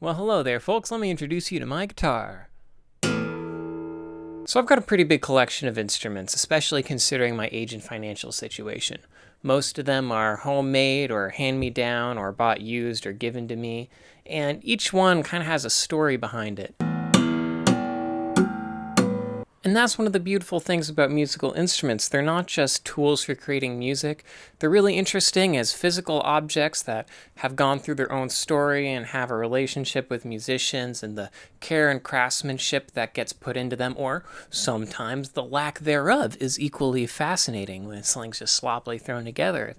Well, hello there, folks. Let me introduce you to my guitar. So I've got a pretty big collection of instruments, especially considering my age and financial situation. Most of them are homemade or hand-me-down or bought used or given to me, and each one kind of has a story behind it. And that's one of the beautiful things about musical instruments. They're not just tools for creating music. They're really interesting as physical objects that have gone through their own story and have a relationship with musicians and the care and craftsmanship that gets put into them, or sometimes the lack thereof is equally fascinating when something's just sloppily thrown together.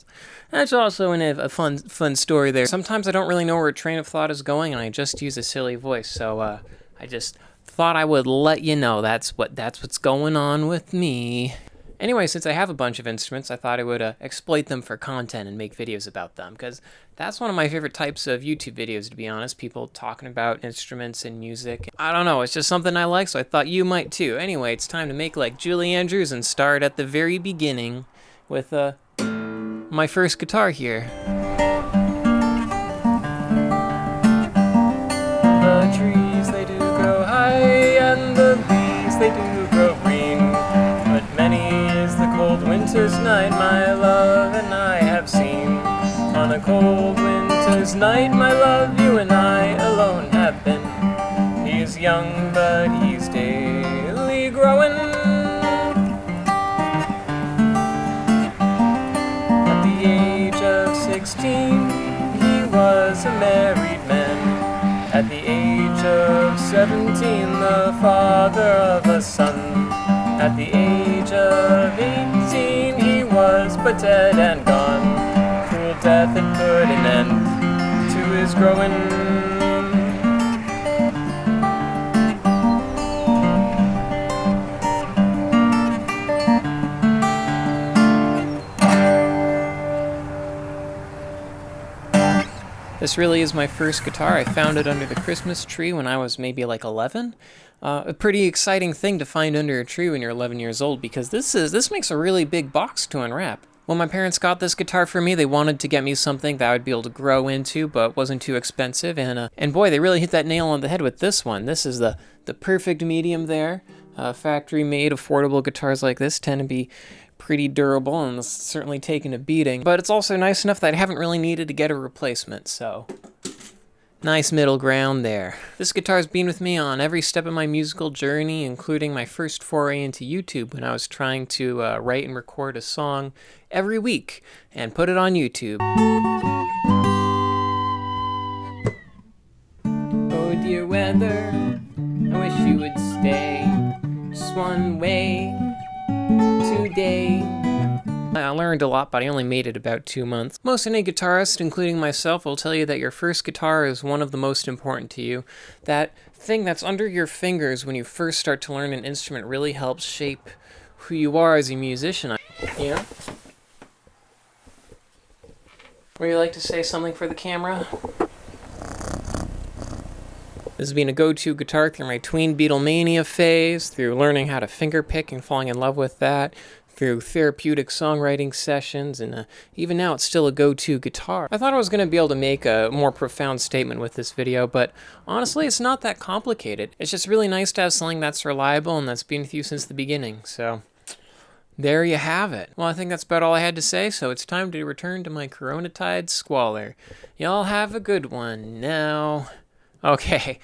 That's also a fun story there. Sometimes I don't really know where a train of thought is going and I just use a silly voice, so I just thought I would let you know that's what's going on with me. Anyway, since I have a bunch of instruments, I thought I would exploit them for content and make videos about them, because that's one of my favorite types of YouTube videos, to be honest, people talking about instruments and music. I don't know, it's just something I like, so I thought you might too. Anyway, it's time to make like Julie Andrews and start at the very beginning with my first guitar here. The trees, they do grow high, and the leaves, they do grow green. But many is the cold winter's night my love and I have seen. On a cold winter's night, my love, you and I alone have been. He's young, but he's daily growing. At the age of 16, he was a married man. At the age of 17, the father of a son. At the age of 18, he was but dead and gone. Cruel death had put an end to his growing. This really is my first guitar. I found it under the Christmas tree when I was maybe like 11. A pretty exciting thing to find under a tree when you're 11 years old, because this makes a really big box to unwrap. When my parents got this guitar for me, they wanted to get me something that I would be able to grow into, but wasn't too expensive. And boy, they really hit that nail on the head with this one. This is the perfect medium there. Factory-made, affordable guitars like this tend to be pretty durable, and it's certainly taken a beating, but it's also nice enough that I haven't really needed to get a replacement, so nice middle ground there. This guitar's been with me on every step of my musical journey, including my first foray into YouTube when I was trying to write and record a song every week and put it on YouTube. Oh dear weather, I wish you would stay just one way today. I learned a lot, but I only made it about 2 months. Most any guitarist, including myself, will tell you that your first guitar is one of the most important to you. That thing that's under your fingers when you first start to learn an instrument really helps shape who you are as a musician. Yeah? Would you like to say something for the camera? This has been a go-to guitar through my tween Beatlemania phase, through learning how to fingerpick and falling in love with that, through therapeutic songwriting sessions, and even now it's still a go-to guitar. I thought I was going to be able to make a more profound statement with this video, but honestly it's not that complicated. It's just really nice to have something that's reliable and that's been with you since the beginning, so there you have it. Well, I think that's about all I had to say, so it's time to return to my Coronatide squalor. Y'all have a good one now. Okay.